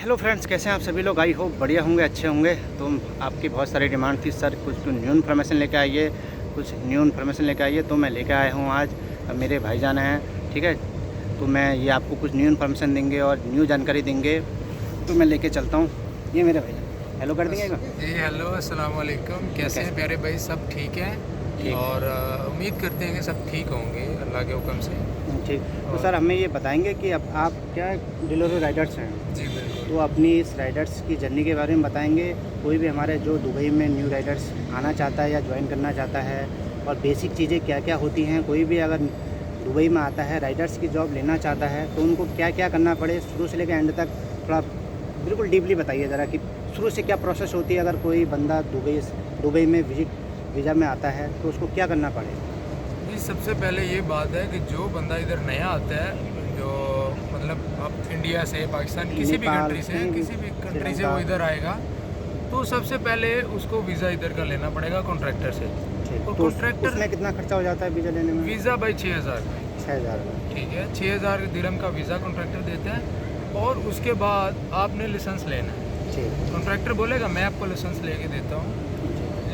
Hello friends, कैसे हैं आप सभी लोग। आई होप बढ़िया होंगे, अच्छे होंगे। तो आपकी बहुत सारी डिमांड थी, सर कुछ तो न्यू इन्फॉर्मेशन लेके आइए, कुछ न्यू इन्फॉर्मेशन लेके आइए। तो मैं लेके आया हूँ आज। अब मेरे भाईजान हैं, ठीक है। तो मैं ये आपको कुछ न्यू इन्फॉर्मेशन देंगे और न्यू जानकारी देंगे। तो मैं लेके चलता हूँ। ये मेरे भाईजान हेलो कर देंगे जी हेलो, अस्सलाम वालेकुम। कैसे हैं प्यारे भाई? सब ठीक है। ठीक। और उम्मीद करते हैं कि सब ठीक होंगे अल्लाह के हुक्म से। ठीक। तो सर हमें ये बताएंगे कि अब आप क्या डिलीवरी राइडर्स हैं, जी बिल्कुल। तो अपनी इस राइडर्स की जर्नी के बारे में बताएंगे। कोई भी हमारे जो दुबई में न्यू राइडर्स आना चाहता है या ज्वाइन करना चाहता है, और बेसिक चीज़ें क्या क्या होती हैं। कोई भी अगर दुबई में आता है, राइडर्स की जॉब लेना चाहता है, तो उनको क्या क्या करना पड़े, शुरू से लेकर एंड तक थोड़ा बिल्कुल डीपली बताइए ज़रा कि शुरू से क्या प्रोसेस होती है। अगर कोई बंदा दुबई में वीज़ा में आता है तो उसको क्या करना पड़े। जी सबसे पहले ये बात है कि जो बंदा इधर नया आता है, जो मतलब अब इंडिया से, पाकिस्तान, किसी भी नेपाल, कंट्री से, कहीं भी, किसी भी कंट्री से श्रीलंका। वो इधर आएगा, तो सबसे पहले उसको वीज़ा इधर का लेना पड़ेगा कॉन्ट्रैक्टर से। ठीक। और तो कॉन्ट्रैक्टर उसमें कितना खर्चा हो जाता है वीज़ा लेने में। वीज़ा भाई 6,000, 6,000 का। ठीक है। 6,000 दिरहम का वीज़ा कॉन्ट्रैक्टर देता है। और उसके बाद आपने लाइसेंस लेना है। ठीक। कॉन्ट्रैक्टर बोलेगा मैं आपको लाइसेंस लेके देता हूँ,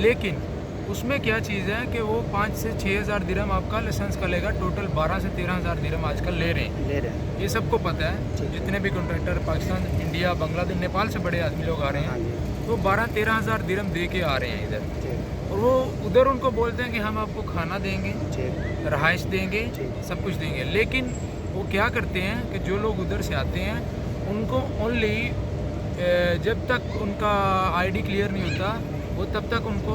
लेकिन उसमें क्या चीज़ है कि वो 5 से 6,000 दिरहम आपका लाइसेंस का लेगा। टोटल 12 से 13,000 दिरहम आजकल ले रहे हैं। ये सबको पता है। जितने भी कॉन्ट्रैक्टर पाकिस्तान, इंडिया, बांग्लादेश, नेपाल से बड़े आदमी लोग आ रहे हैं, तो 12-13,000 दिरहम दे के आ रहे हैं इधर। और वो उधर उनको बोलते हैं कि हम आपको खाना देंगे, रहाइश देंगे, सब कुछ देंगे। लेकिन वो क्या करते हैं कि जो लोग उधर से आते हैं उनको ओनली जब तक उनका आईडी क्लियर नहीं होता, वो तब तक उनको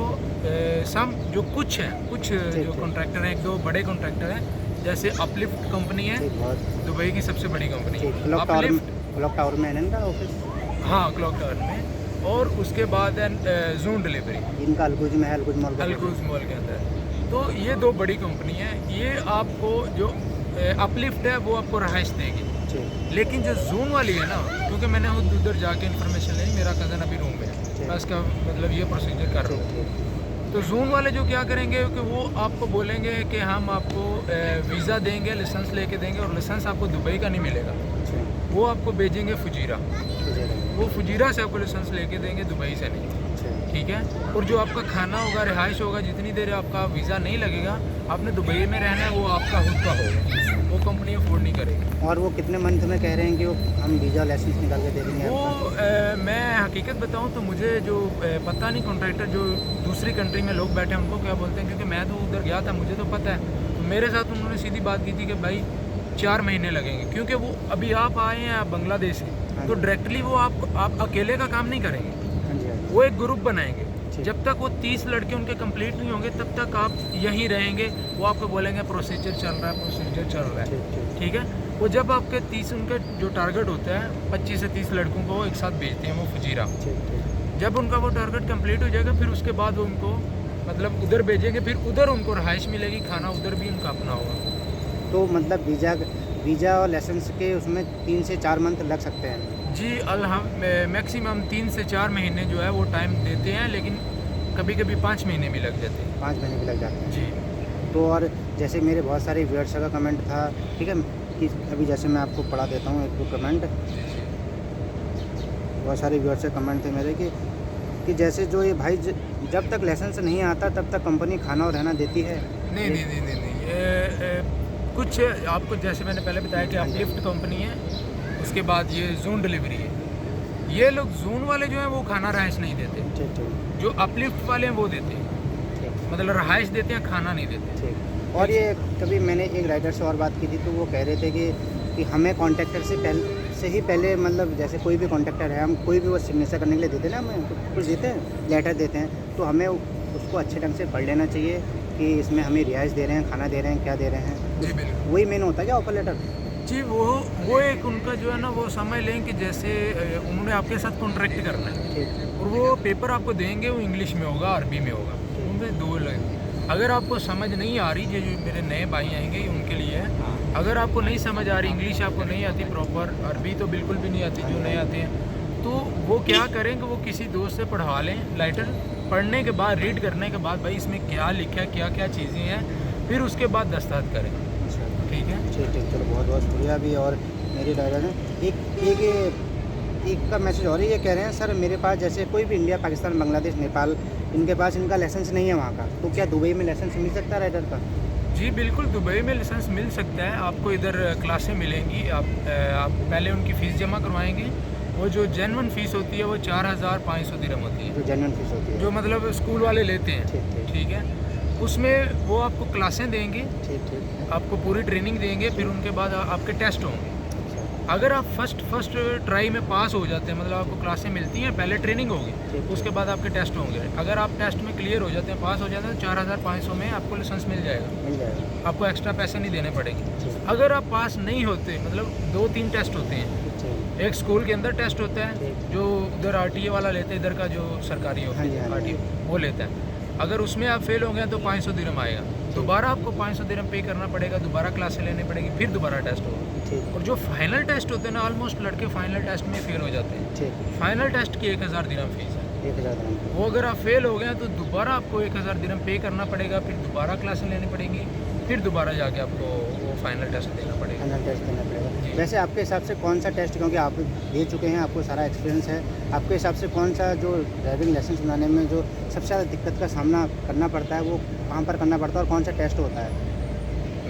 सम जो कुछ जो कॉन्ट्रैक्टर हैं, एक दो बड़े कॉन्ट्रैक्टर हैं, जैसे अपलिफ्ट कंपनी है, दुबई की सबसे बड़ी कंपनी है क्लॉक टावर में है इनका ऑफिस। हाँ, क्लॉक टावर में। और उसके बाद है जून डिलीवरी, इनका अलकुज में है, अलकुज मॉल के अंदर। तो ये दो बड़ी कंपनी है। ये आपको जो अपलिफ्ट है वो आपको रहाइश देगी, लेकिन जो जून वाली है ना, क्योंकि मैंने उधर जाके इन्फॉर्मेशन ली, मेरा कज़न अभी रूम में है, मैं उसका मतलब ये प्रोसीजर कर रहा हूँ। तो जून वाले जो क्या करेंगे कि वो आपको बोलेंगे कि हम आपको वीज़ा देंगे, लाइसेंस लेके देंगे, और लाइसेंस आपको दुबई का नहीं मिलेगा, वो आपको भेजेंगे फुजीरा। वो फुजीरा से आपको लाइसेंस लेके देंगे, दुबई से नहीं, ठीक है। और जो आपका खाना होगा, रिहाइश होगा, जितनी देर आपका वीज़ा नहीं लगेगा, आपने दुबई में रहना है, वो आपका खुद का होगा, वो कंपनी अफोर्ड नहीं करेगी। और वो कितने मंथ में कह रहे हैं कि वो हम वीज़ा लाइसेंस निकाल के दे देंगे। वो मैं हकीकत बताऊं तो मुझे जो पता नहीं, कॉन्ट्रैक्टर जो दूसरी कंट्री में लोग बैठे हैं उनको क्या बोलते हैं, क्योंकि मैं तो उधर गया था, मुझे तो पता है। तो मेरे साथ उन्होंने सीधी बात की थी कि भाई 4 महीने लगेंगे, क्योंकि वो अभी आप आए हैं, आप बांग्लादेश से, तो डायरेक्टली वो आप अकेले का काम नहीं करेंगे, वो एक ग्रुप बनाएंगे। जब तक वो 30 लड़के उनके कंप्लीट नहीं होंगे तब तक आप यहीं रहेंगे। वो आपको बोलेंगे प्रोसीजर चल रहा है, ठीक है। वो जब आपके 30 उनके जो टारगेट होता है 25 से 30 लड़कों को एक साथ भेजते हैं वो फुजीरा। जब उनका वो टारगेट कंप्लीट हो जाएगा, फिर उसके बाद वो उनको मतलब उधर भेजेंगे, फिर उधर उनको रहाइश मिलेगी, खाना उधर भी उनका अपना होगा। तो मतलब वीज़ा और लाइसेंस के उसमें 3 से 4 मंथ लग सकते हैं। जी मैक्सिमम 3 से 4 महीने जो है वो टाइम देते हैं, लेकिन कभी कभी 5 महीने भी लग जाते हैं। 5 महीने भी लग जाते हैं जी। तो और जैसे मेरे बहुत सारे व्यूअर्स का कमेंट था, ठीक है, कि अभी जैसे मैं आपको पढ़ा देता हूँ 1-2 कमेंट। बहुत सारे व्यूअर्स के कमेंट थे मेरे कि जैसे जो ये भाई जब तक लाइसेंस नहीं आता तब तक कंपनी खाना और रहना देती है। नहीं। कुछ आपको जैसे मैंने पहले बताया कि अपलिफ्ट कंपनी है, उसके बाद ये जून डिलीवरी है। ये लोग जून वाले जो हैं वो खाना रहाइश नहीं देते, जो अपलिफ्ट वाले हैं वो देते हैं, मतलब रहाइश देते हैं, खाना नहीं देते। और ये कभी मैंने एक राइडर से और बात की थी, तो वो कह रहे थे कि हमें कॉन्ट्रैक्टर से ही पहले मतलब जैसे कोई भी कॉन्ट्रैक्टर है, हम कोई भी वो सिग्नेचर करने के लिए देते हैं ना, हमें कुछ देते हैं, लेटर देते हैं, तो हमें उसको अच्छे ढंग से पढ़ लेना चाहिए कि इसमें हमें रिहाइश दे रहे हैं, खाना दे रहे हैं, क्या दे रहे हैं। जी बिल्कुल, वही मेन होता है क्या ऑफर लेटर। जी वो एक उनका जो है ना, वो समझ लें कि जैसे उन्होंने आपके साथ कॉन्ट्रैक्ट करना है, और वो पेपर आपको देंगे, वो इंग्लिश में होगा, अरबी में होगा, उनमें 2 लगे। अगर आपको समझ नहीं आ रही, जो मेरे नए भाई आएंगे उनके लिए है, अगर आपको नहीं समझ आ रही, इंग्लिश आपको नहीं आती प्रॉपर, अरबी तो बिल्कुल भी नहीं आती जो नए आते हैं, तो वो क्या करेंगे, वो किसी दोस्त से पढ़वा लें लेटर। पढ़ने के बाद, रीड करने के बाद, भाई इसमें क्या लिखा है, क्या क्या चीज़ें हैं, फिर उसके बाद दस्तखत करें, ठीक है। ठीक, चलो बहुत बहुत शुक्रिया। भी और मेरी राइडर है एक एक का मैसेज और है, ये कह रहे हैं सर मेरे पास जैसे कोई भी इंडिया, पाकिस्तान, बांग्लादेश, नेपाल, इनके पास इनका लाइसेंस नहीं है वहाँ का, तो क्या दुबई में लाइसेंस मिल सकता है राइडर का? जी बिल्कुल, दुबई में लाइसेंस मिल सकता है आपको। इधर क्लासें मिलेंगी, आप पहले उनकी फ़ीस जमा करवाएंगे। वो जो जेन्युइन फ़ीस होती है वो 4500 दिरहम होती है, जो जेन्युइन फीस होती है, जो मतलब स्कूल वाले लेते हैं। ठीक ठीक ठीक है, उसमें वो आपको क्लासें देंगे, ठीक ठीक। आपको पूरी ट्रेनिंग देंगे, फिर उनके बाद आपके टेस्ट होंगे। अच्छा, अगर आप फर्स्ट ट्राई में पास हो जाते हैं, मतलब आपको क्लासें मिलती हैं, पहले ट्रेनिंग होगी, ठीक। उसके बाद आपके टेस्ट होंगे। अगर आप टेस्ट में क्लियर हो जाते हैं, पास हो जाते हैं, तो 4500 में आपको लाइसेंस मिल जाएगा, मिल जाएगा। आपको एक्स्ट्रा पैसे नहीं देने पड़ेंगे। ठीक अगर आप पास नहीं होते, मतलब 2-3 टेस्ट होते हैं। ठीक। एक स्कूल के अंदर टेस्ट होता है, ठीक। जो उधर RTA वाला लेते हैं, इधर का जो सरकारी हाँ जी, ऑफिस हाँ जी। RTA वो लेता है। अगर उसमें आप फेल हो गए तो 500 दिरहम आएगा, दोबारा आपको 500 दिरहम पे करना पड़ेगा, दोबारा क्लासें लेनी पड़ेगी, फिर दोबारा टेस्ट होगा। ठीक और जो फाइनल टेस्ट होते हैं ना, ऑलमोस्ट लड़के फाइनल टेस्ट में फेल हो जाते हैं। ठीक। फाइनल टेस्ट की 1000 दिरहम फीस है। 1000 दिरहम। वो अगर आप फेल हो गए हैं तो दोबारा आपको 1000 दिरहम पे करना पड़ेगा, फिर दोबारा क्लासें लेनी पड़ेंगी, फिर दोबारा जाके आपको वो फाइनल टेस्ट देना पड़ेगा। फाइनल टेस्ट देना पड़ेगा। जी। वैसे आपके हिसाब से कौन सा टेस्ट, क्योंकि आप दे चुके हैं, आपको सारा एक्सपीरियंस है, आपके हिसाब से कौन सा जो ड्राइविंग लाइसेंस बनाने में जो सबसे ज़्यादा दिक्कत का सामना करना पड़ता है, वो कहाँ पर करना पड़ता है और कौन सा टेस्ट होता है?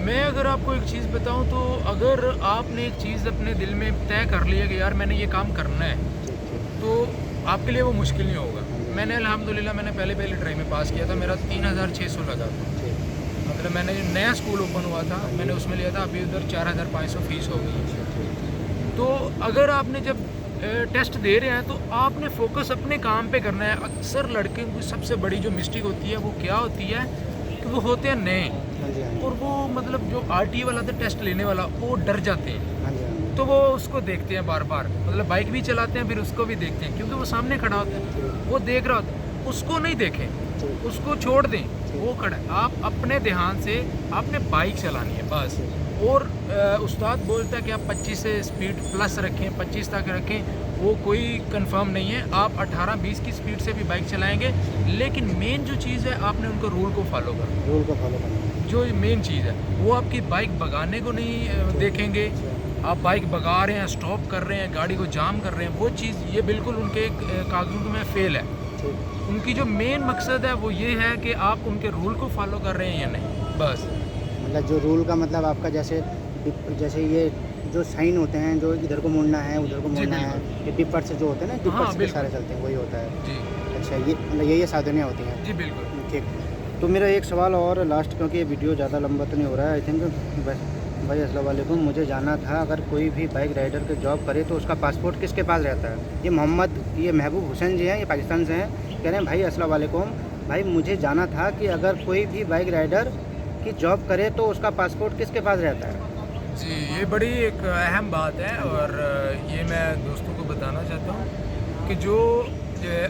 मैं अगर आपको एक चीज़ बताऊं तो अगर आपने एक चीज़ अपने दिल में तय कर लिया कि यार मैंने ये काम करना है, ठीक ठीक। तो आपके लिए वो मुश्किल नहीं होगा। मैंने अल्हम्दुलिल्लाह मैंने पहले ट्राई में पास किया था, मेरा 3600 लगा था। ठीक मतलब मैंने नया स्कूल ओपन हुआ था, मैंने उसमें लिया था, अभी उधर 4500 फीस हो गई है। तो अगर आपने जब टेस्ट दे रहे हैं तो आपने फोकस अपने काम पे करना है। अक्सर लड़के की सबसे बड़ी जो मिस्टेक होती है वो क्या होती है कि वो होते हैं नए, हाँ जी, हाँ जी। और वो मतलब जो RTA वाला था टेस्ट लेने वाला, वो डर जाते हैं, हाँ जी, हाँ जी। तो वो उसको देखते हैं बार बार, मतलब बाइक भी चलाते हैं फिर उसको भी देखते हैं, क्योंकि वो सामने खड़ा होता है, वो देख रहा होता है, उसको नहीं देखें, ठीक उसको छोड़ दें, वो खड़ा है। आप अपने ध्यान से आपने बाइक चलानी है बस। और उस्ताद बोलता है कि आप 25 से स्पीड प्लस रखें, 25 तक रखें, वो कोई कंफर्म नहीं है। आप 18-20 की स्पीड से भी बाइक चलाएंगे, लेकिन मेन जो चीज़ है आपने उनको रूल को फॉलो करना। रूल को फॉलो करना है। जो मेन चीज़ है वो आपकी बाइक भगाने को नहीं देखेंगे। आप बाइक भगा रहे हैं, स्टॉप कर रहे हैं, गाड़ी को जाम कर रहे हैं, वो चीज़ ये बिल्कुल उनके कागजों में फेल है। ठीक। उनकी जो मेन मकसद है वो ये है कि आप उनके रूल को फॉलो कर रहे हैं या नहीं, बस। मतलब जो रूल का मतलब आपका जैसे ये जो साइन होते हैं, जो इधर को मुड़ना है, उधर को जी, मुड़ना है, ये डिपर से जो होते हैं ना, डिपर से बिल्कुल। सारे चलते हैं, वही होता है। जी अच्छा, ये मतलब ये सावधानियाँ होती हैं। जी बिल्कुल। ठीक। तो मेरा एक सवाल और लास्ट, क्योंकि ये वीडियो ज़्यादा लंबा तो नहीं हो रहा है, आई थिंक। भाई अस्सलाम वालेकुम, मुझे जानना था अगर कोई भी बाइक राइडर के जॉब करे तो उसका पासपोर्ट किसके पास रहता है? ये महबूब हुसैन जी हैं, ये पाकिस्तान से हैं, कह रहे हैं भाई अस्सलाम वालेकुम, भाई मुझे जानना था कि अगर कोई भी बाइक राइडर की जॉब करे तो उसका पासपोर्ट किसके पास रहता है? जी, ये बड़ी एक अहम बात है, और ये मैं दोस्तों को बताना चाहता हूँ कि जो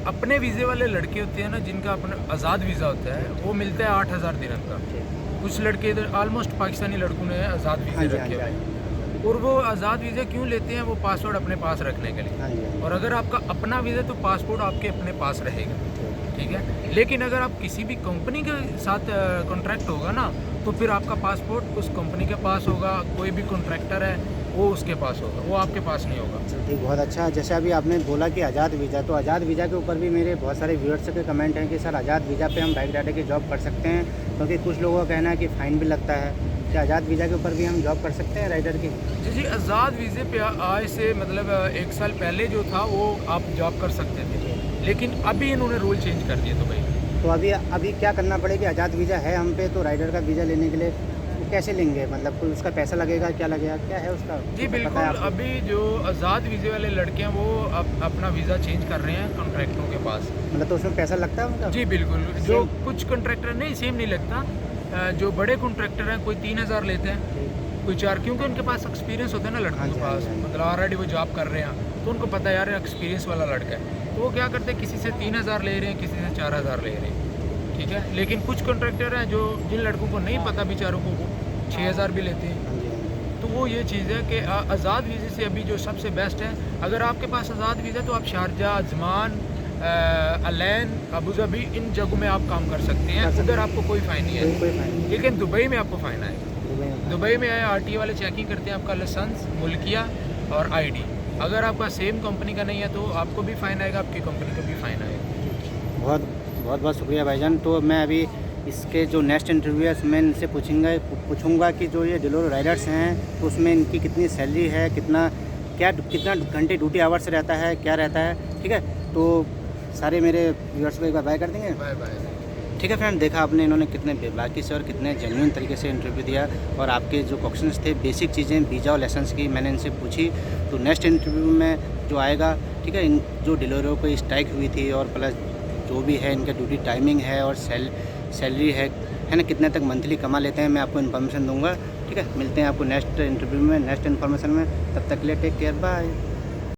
अपने वीज़े वाले लड़के होते हैं ना, जिनका अपना आज़ाद वीज़ा होता है, वो मिलता है 8000 दिरहम का। कुछ लड़के इधर ऑलमोस्ट पाकिस्तानी लड़कों ने आज़ाद हाँ वीज़े जी, हाँ रखे जी, हुए हाँ हैं, जी। और वो आज़ाद वीज़ा क्यों लेते हैं? वो पासपोर्ट अपने पास रखने के लिए। हाँ जी, हाँ जी। और अगर आपका अपना वीज़ा तो पासपोर्ट आपके अपने पास रहेगा, ठीक। ठीक है। लेकिन अगर आप किसी भी कंपनी के साथ कॉन्ट्रैक्ट होगा ना, तो फिर आपका पासपोर्ट उस कंपनी के पास होगा, कोई भी कॉन्ट्रैक्टर है वो उसके पास होगा, वो आपके पास नहीं होगा। ठीक, बहुत अच्छा। जैसे अभी आपने बोला कि आज़ाद वीज़ा, तो आज़ाद वीज़ा के ऊपर भी मेरे बहुत सारे व्यूअर्स के कमेंट हैं कि सर आज़ाद वीज़ा पे हम बाइक राइडर की जॉब कर सकते हैं, क्योंकि कुछ लोगों का कहना है कि फ़ाइन भी लगता है। क्या आज़ाद वीज़ा के ऊपर भी हम जॉब कर सकते हैं राइडर की? जी जी, आज़ाद वीज़े पे आज से मतलब 1 साल पहले जो था वो आप जॉब कर सकते थे, लेकिन अभी इन्होंने रूल चेंज कर दिए दुबई में। तो अभी क्या करना पड़ेगा? आज़ाद वीज़ा है हम पे, तो राइडर का वीज़ा लेने के लिए वो कैसे लेंगे? मतलब कोई उसका पैसा लगेगा, क्या लगेगा, क्या है उसका? जी पता बिल्कुल, है आपको? अभी जो आज़ाद वीज़े वाले लड़के हैं वो अपना वीज़ा चेंज कर रहे हैं कॉन्ट्रैक्टरों के पास। मतलब तो उसमें पैसा लगता है उनका? जी बिल्कुल, जो कुछ कॉन्ट्रैक्टर नहीं, सेम नहीं लगता। जो बड़े कॉन्ट्रैक्टर हैं कोई 3000 लेते हैं, कोई 4, क्योंकि उनके पास एक्सपीरियंस होता है ना लड़कों हाँ के जी, हाँ पास, जी, हाँ जी। मतलब ऑलरेडी वो जॉब कर रहे हैं, तो उनको पता है यार एक्सपीरियंस वाला लड़का है, तो वो क्या करते हैं, किसी से 3000 ले रहे हैं, किसी से 4000 ले रहे हैं, ठीक है। लेकिन कुछ कॉन्ट्रैक्टर हैं जो जिन लड़कों को नहीं पता बेचारों को, वो 6000 भी लेते हैं। हाँ जी, हाँ जी। तो वो ये चीज़ है कि आज़ाद वीज़े से अभी जो सबसे बेस्ट है, अगर आपके पास आज़ाद वीज़ा तो आप Sharjah, Ajman, Al Ain, Abu Dhabi, इन जगहों में आप काम कर सकते हैं, उधर आपको कोई फ़ाइन नहीं है। कोई फ़ाइन नहीं। लेकिन दुबई में आपको फ़ाइन आएगा। दुबई में दुबई में RTA वाले चेकिंग करते हैं आपका लाइसेंस, मुल्किया और ID, अगर आपका सेम कंपनी का नहीं है तो आपको भी फ़ाइन आएगा, आपकी कंपनी को भी फ़ाइन आएगा। बहुत बहुत बहुत शुक्रिया भाईजान। तो मैं अभी इसके जो नेक्स्ट इंटरव्यू है मैं इनसे पूछूंगा कि जो ये डिलीवरी राइडर्स हैं तो उसमें इनकी कितनी सैलरी है, कितना घंटे ड्यूटी आवर्स रहता है, क्या रहता है। ठीक है, तो सारे मेरे व्यूअर्स को एक बार बाय कर देंगे। Bye bye. ठीक है फ्रेंड, देखा आपने इन्होंने कितने बेबाकी से और कितने जेन्युइन तरीके से इंटरव्यू दिया, और आपके जो क्वेश्चंस थे बेसिक चीज़ें वीज़ा और लाइसेंस की मैंने इनसे पूछी। तो नेक्स्ट इंटरव्यू में जो आएगा, ठीक है, इन जो डिलीवरों को स्ट्राइक हुई थी और प्लस जो भी है इनका ड्यूटी टाइमिंग है और सैलरी है ना, कितने तक मंथली कमा लेते हैं, मैं आपको इन्फॉर्मेशन दूंगा। ठीक है, मिलते हैं आपको नेक्स्ट इंटरव्यू में, नेक्स्ट इन्फॉर्मेशन में। तब तक के लिए टेक केयर, बाय।